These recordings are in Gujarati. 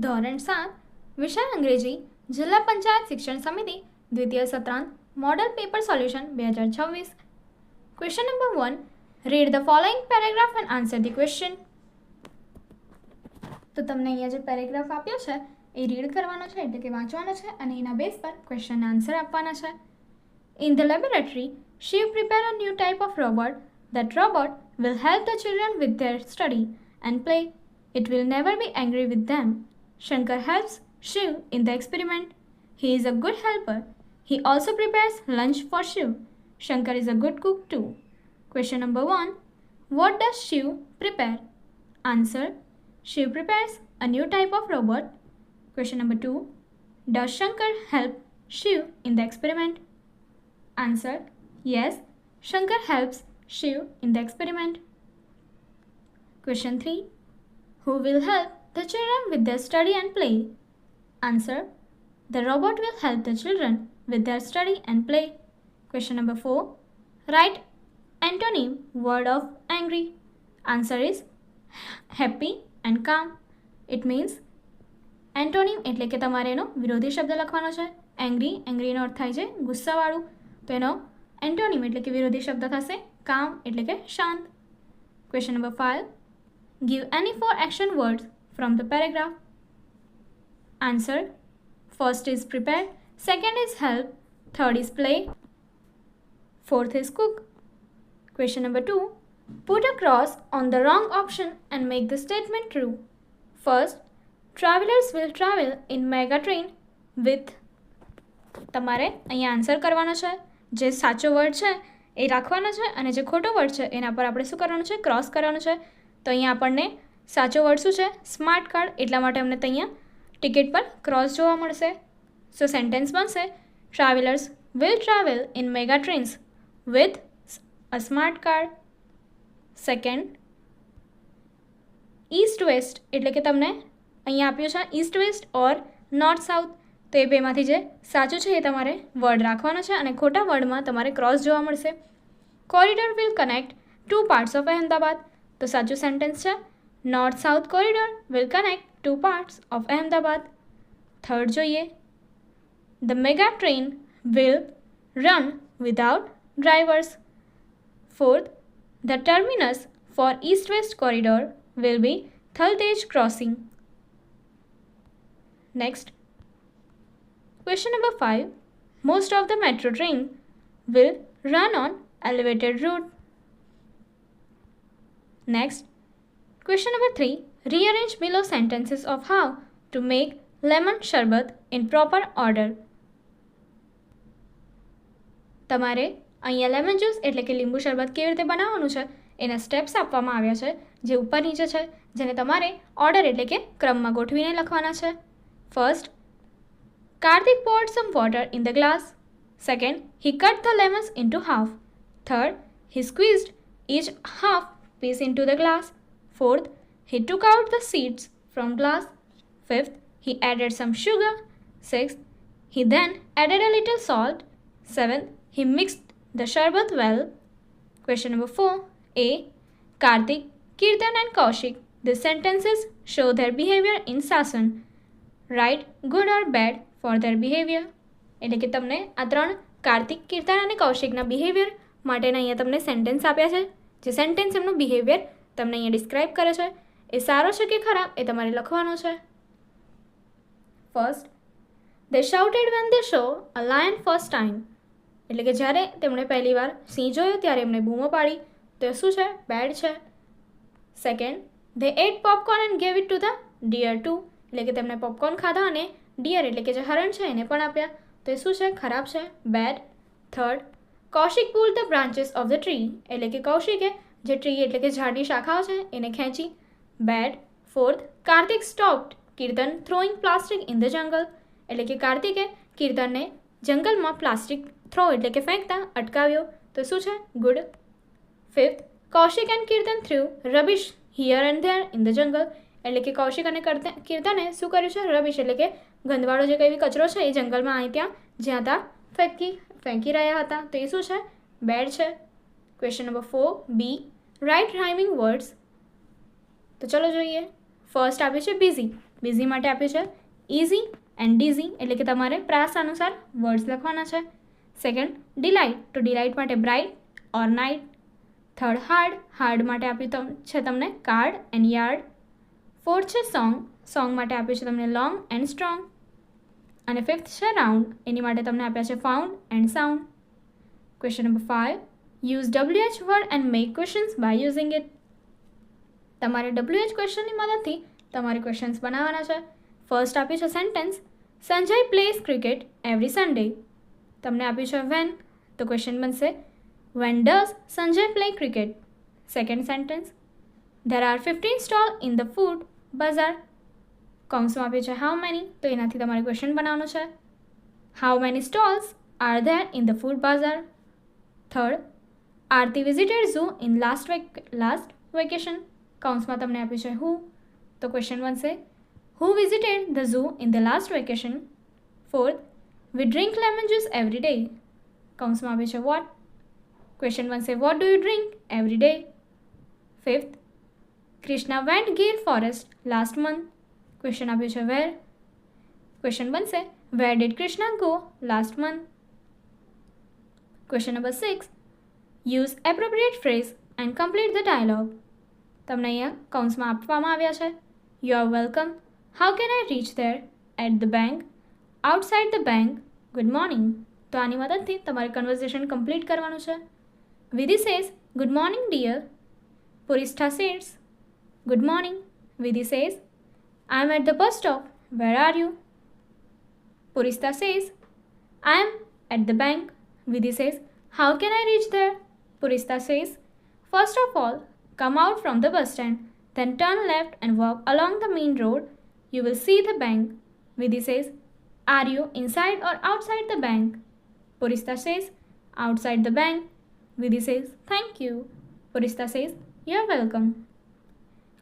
ધોરણ 7 વિષય અંગ્રેજી જિલ્લા પંચાયત શિક્ષણ સમિતિ દ્વિતીય સત્રાંત model paper solution 2026. Question number 1. Read the following paragraph and answer the question. તો તમને અહીંયા જે પેરેગ્રાફ આપ્યો છે એ રીડ કરવાનો છે, એટલે કે વાંચવાનો છે અને એના બેઝ પર ક્વેશ્ચનના આન્સર આપવાના છે. In the laboratory, Shiv prepared a new type of robot. That robot will help the children with their study and play. It will never be angry with them. Shankar helps Shiv in the experiment. He is a good helper. He also prepares lunch for Shiv. Shankar is a good cook too. Question number 1. What does Shiv prepare? Answer. Shiv prepares a new type of robot. Question number 2. Does Shankar help Shiv in the experiment? Answer. Yes, Shankar helps Shiv in the experiment. Question 3. Who will help the children with their study and play? Answer. The robot will help the children with their study and play. Question number 4. Write antonym word of angry. Answer is happy and calm. It means antonym એટલે કે તમારે એનો વિરોધી શબ્દ લખવાનો છે. એંગ્રીનો અર્થ થાય છે ગુસ્સાવાળું, તો એનો એન્ટોનિમ એટલે કે વિરોધી શબ્દ થશે કામ એટલે કે શાંત. Question number 5. Give any 4 action words from the paragraph. Answer. First is prepare, second is help, third is play, fourth is cook. Question number 2. Put a cross on the wrong option and make the statement true. First, travelers will travel in mega train with. તમારે અહીંયા આન્સર કરવાનો છે. જે સાચો વર્ડ છે એ રાખવાનો છે અને જે ખોટો વર્ડ છે એના પર આપણે શું કરવાનું છે? ક્રોસ કરવાનું છે. તો અહીંયા આપણને સાચો વર્ડ શું છે? Smart card. એટલા માટે અમને અહીંયા ટિકિટ પર ક્રોસ જોવા મળશે. સો સેન્ટેન્સ બનશે travellers will travel in mega trains with a smart card. Second, east west એટલે કે તમને અહીંયા આપ્યું છે ઈસ્ટ વેસ્ટ ઓર નોર્થ સાઉથ. તો એ બેમાંથી જે સાચું છે એ તમારે વર્ડ રાખવાનો છે અને ખોટા વર્ડમાં તમારે ક્રોસ જોવા મળશે. Corridor will connect 2 parts of Ahmedabad. તો સાચું સેન્ટેન્સ છે north south corridor will connect 2 parts of Ahmedabad. Third જોઈએ, the mega train will run without drivers. Fourth, the terminus for east west corridor will be Thaltej crossing. Next, question number 5. Most of the metro trains will run on elevated route. Next, question number 3. Rearrange below sentences of how to make lemon sharbat in proper order. તમારે અહીંયા લેમન જ્યુસ એટલે કે લીંબુ શરબત કેવી રીતે બનાવવાનું છે એના સ્ટેપ્સ આપવામાં આવ્યા છે, જે ઉપર નીચે છે, જેને તમારે ઓર્ડર એટલે કે ક્રમમાં ગોઠવીને લખવાના છે. First, Karthik poured some water in the glass. Second, he cut the lemons into half. Third, he squeezed each half piece into the glass. Fourth, he took out the seeds from glass. Fifth, he added some sugar. Sixth, he then added a little salt. Seventh, he mixed the sharbat well. Question number 4. A. Karthik, Kirtan and Kaushik. These sentences show their behavior in Sasan. Write good or bad for their behavior. એટલે કે તમને આ 3 કાર્તિક, કીર્તન અને કૌશિકના બિહેવિયર માટેના અહીંયા તમને સેન્ટેન્સ આપ્યા છે. જે સેન્ટેન્સ એમનું બિહેવિયર તમને અહીંયા ડિસ્ક્રાઇબ કરે છે એ સારો છે કે ખરાબ એ તમારે લખવાનું છે. First, they shouted when they saw a lion first time. એટલે કે જ્યારે તેમણે પહેલી વાર સિંહ જોયો ત્યારે એમણે બૂમો પાડી. તો એ શું છે? બેડ છે. Second, they ate popcorn and gave it to the deer too. એટલે કે તેમણે પોપકોર્ન ખાધા અને ડિયર એટલે કે જે હરણ છે એને પણ આપ્યા. તો એ શું છે? ખરાબ છે, bad. Third, Kaushik pulled the branches of the tree. એટલે કે કૌશિકે જે ટ્રી એટલે કે ઝાડની શાખાઓ છે એને ખેંચી. Bad. Fourth, Kartik stopped Kirtan throwing plastic in the jungle. એટલે કે કાર્તિકે કીર્તનને જંગલમાં પ્લાસ્ટિક થ્રો એટલે કે ફેંકતા અટકાવ્યો. તો શું છે? Good. Fifth, Kaushik and Kirtan through રબિશ here and there in the jungle. એટલે કે કૌશિક અને કીર્તને શું કર્યું છે? રબિશ એટલે કે ગંદવાળો જે કંઈ કચરો છે એ જંગલમાં અહીં ત્યાં જ્યાં ત્યાં ફેંકી રહ્યા હતા. તો એ શું છે? બેડ છે. Question number 4. B. Write rhyming words. તો ચલો જોઈએ. ફર્સ્ટ આપ્યું છે બિઝી. બિઝી માટે આપ્યું છે ઇઝી એન્ડ ડીઝી, એટલે કે તમારે પ્રાસ અનુસાર વર્ડ્સ લખવાના છે. સેકન્ડ ડિલાઇટ, તો ડિલાઇટ માટે bright or night. Third hard, hard માટે આપ્યું છે તમને કાર્ડ એન્ડ યાર્ડ. ફોર્થ છે સોંગ, સોંગ માટે આપ્યું છે તમને લોંગ એન્ડ સ્ટ્રોંગ. અને ફિફ્થ છે રાઉન્ડ, એની માટે તમને આપ્યા છે found and sound. Question number 5, use WH word and make questions by using it. તમારે WH ક્વેશ્ચનની મદદથી તમારે ક્વેશ્ચન્સ બનાવવાના છે. ફર્સ્ટ આપ્યું છે sentence, Sanjay plays cricket every Sunday. તમને આપ્યું છે વેન, તો ક્વેશ્ચન બનશે when does Sanjay play cricket. Second sentence, there are 15 stall in the food બજાર. કૌંસમાં આપ્યું છે હાઉ મેની, તો એનાથી તમારે ક્વેશ્ચન બનાવવાનો છે. How many stalls are there in the food bazaar. Third, Aarti visited zoo in last vacation. કૌંસમાં તમને આપ્યું છે હુ, તો ક્વેશ્ચન બનશે who visited the zoo in the last vacation. Fourth, we drink lemon juice every day. કૌંસમાં આપ્યું છે વોટ, ક્વેશ્ચન બનશે what do you drink every day. Fifth, Krishna went Gir forest last month. Question આપ્યું છે વેર. ક્વેશ્ચન બનશે where did Krishna go last month. Question number 6, use appropriate phrase and complete the dialogue. તમને અહીંયા કૌંસમાં આપવામાં આવ્યા છે you are welcome, how can I reach there, at the bank, outside the bank, good morning. તો આની મદદથી તમારે કન્વર્ઝેશન કમ્પ્લીટ કરવાનું છે. Vidhi says good morning dear. Purishtha says good morning. Vidhi says I am at the bus stop, where are you. Purishtha says I am at the bank. Vidhi says, how can I reach there? Purishta says, first of all, come out from the bus stand, then turn left and walk along the main road. You will see the bank. Vidhi says, are you inside or outside the bank? Purishta says, outside the bank. Vidhi says, thank you. Purishta says, you're welcome.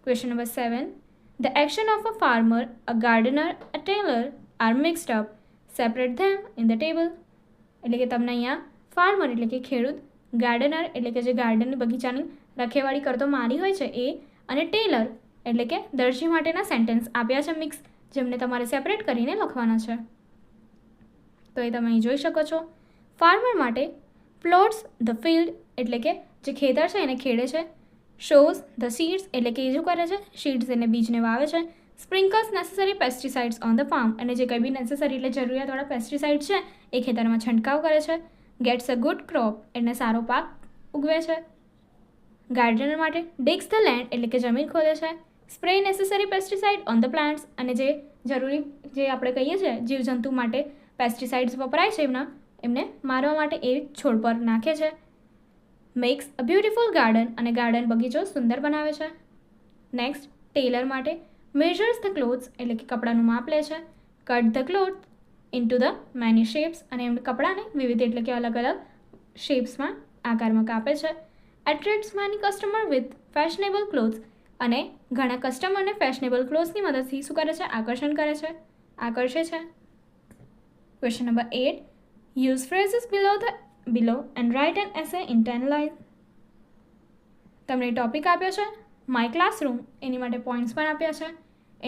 Question number 7. The action of a farmer, a gardener, a tailor are mixed up. Separate them in the table. એટલે કે તમને અહીંયા ફાર્મર એટલે કે ખેડૂત, ગાર્ડનર એટલે કે જે ગાર્ડનની બગીચાની રખેવાળી કરતો માળી હોય છે એ, અને ટેલર એટલે કે દરજી માટેના સેન્ટેન્સ આપ્યા છે મિક્સ, જેમને તમારે સેપરેટ કરીને લખવાના છે. તો એ તમે અહીં જોઈ શકો છો. ફાર્મર માટે પ્લોટ્સ ધ ફિલ્ડ એટલે કે જે ખેતર છે એને ખેડે છે. શોઝ ધ સીડ્સ એટલે કે એ શું કરે છે, સીડ્સ એને બીજને વાવે છે. Sprinkles necessary pesticides on the farm, અને જે કંઈ બી નેસેસરી એટલે જરૂરિયાતવાળા પેસ્ટિસાઇડ છે એ ખેતરમાં છંટકાવ કરે છે. ગેટ્સ અ ગુડ ક્રોપ એટલે સારો પાક ઉગવે છે. ગાર્ડનર માટે ડિગ્સ ધ લેન્ડ એટલે કે જમીન ખોદે છે. Spray necessary pesticide on the plants, અને જે જરૂરી જે આપણે કહીએ છીએ જીવજંતુ માટે પેસ્ટિસાઇડ્સ વપરાય છે એમને મારવા માટે એ છોડ પર નાખે છે. મેક્સ અ બ્યુટિફુલ ગાર્ડન, અને ગાર્ડન બગીચો સુંદર બનાવે છે. નેક્સ્ટ, ટેલર માટે મેઝર્સ ધ ક્લોથ્સ એટલે કે કપડાનું માપ લે છે. Cut the cloth into the many shapes, અને એમને કપડાને વિવિધ એટલે કે અલગ અલગ શેપ્સમાં આકારમાં કાપે છે. Attracts many customer with fashionable clothes, અને ઘણા કસ્ટમરને ફેશનેબલ ક્લોથ્સની મદદથી શું કરે છે, આકર્ષણ કરે છે, આકર્ષે છે. Question number 8, use phrases below and write an essay in 10 line. તમને ટોપિક આપ્યો છે માય ક્લાસરૂમ, એની માટે પોઈન્ટ્સ પણ આપ્યા છે.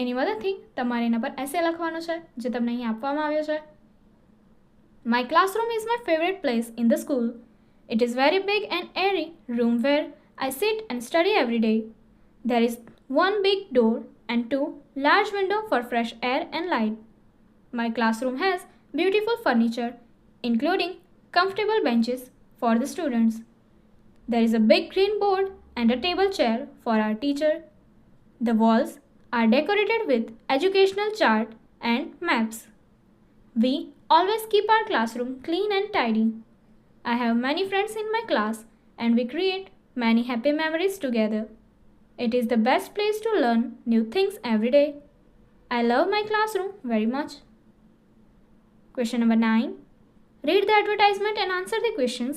એની મદદથી તમારે એના પર એસે લખવાનો છે, જે તમને અહીં આપવામાં આવ્યો છે. My classroom is my favourite place in the school. It is very big and airy room where I sit and study every day. There is one big door and 2 large windows for fresh air and light. My classroom has beautiful furniture, including comfortable benches for the students. There is a big green board and a table chair for our teacher. The walls are decorated with educational chart and maps. We always keep our classroom clean and tidy. I have many friends in my class and we create many happy memories together. It is the best place to learn new things every day. I love my classroom very much. Question number 9. Read the advertisement and answer the questions.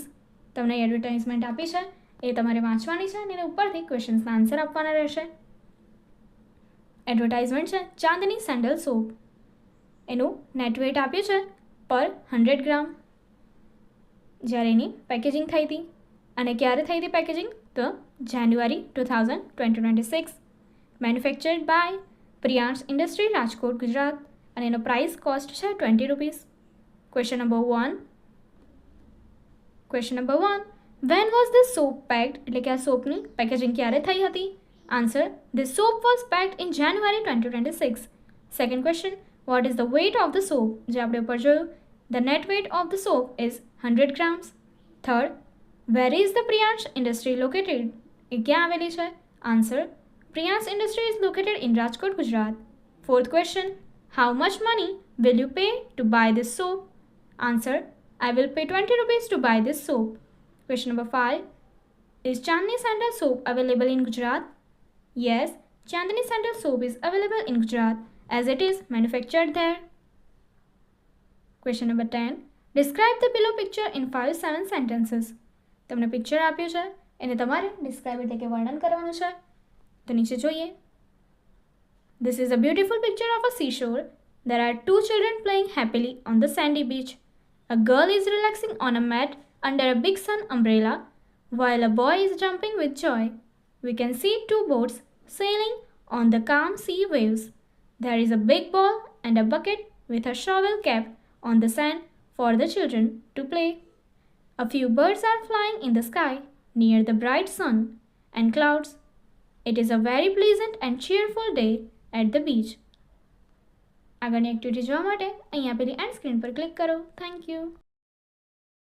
તમને એડવર્ટાઇઝમેન્ટ આપી છે એ તમારે વાંચવાની છે અને એના ઉપરથી ક્વેશ્ચન્સના આન્સર આપવાના રહેશે. એડવર્ટાઇઝમેન્ટ છે ચાંદની સેન્ડલ સોપ. એનું નેટ વેઇટ આપ્યું છે પર 100 ગ્રામ. જ્યારે એની પેકેજિંગ થઈ હતી, અને ક્યારે થઈ હતી પેકેજિંગ, તો January 2026. Manufactured by Priyansh industry Rajkot Gujarat અને એનો પ્રાઇસ કોસ્ટ છે ₹20. Question number 1. When was this soap packed? એટલે કે આ સોપની પેકેજિંગ ક્યારે થઈ હતી? Answer, this soap was packed in January 2026. Second question, what is the weight of the soap? જે આપણે ઉપર જોયું, the net weight of the soap is 100 grams. Third, where is the Priyansh industry located? એ ક્યાં આવેલી છે? Answer, Priyansh industry is located in Rajkot, Gujarat. Fourth question, how much money will you pay to buy this soap? Answer, I will pay ₹20 to buy this soap. Question number 5, is Chandni Sandal soap available in Gujarat? Yes, Chandni Sandal soap is available in Gujarat as it is manufactured there. Question number 10, describe the below picture in 5-7 sentences. તમને પિક્ચર આપ્યું છે, એને તમારે ડિસ્ક્રાઇબ એટલે કે વર્ણન કરવાનું છે. તો નીચે જોઈએ. This is a beautiful picture of a seashore. There are 2 children playing happily on the sandy beach. A girl is relaxing on a mat under a big sun umbrella, while a boy is jumping with joy. We can see 2 boats sailing on the calm sea waves. There is a big ball and a bucket with a shovel kept on the sand for the children to play. A few birds are flying in the sky near the bright sun and clouds. It is a very pleasant and cheerful day at the beach. આગળની એક્ટિવિટી જોવા માટે અહીં આપેલી એન્ડ સ્ક્રીન પર ક્લિક કરો. Thank you.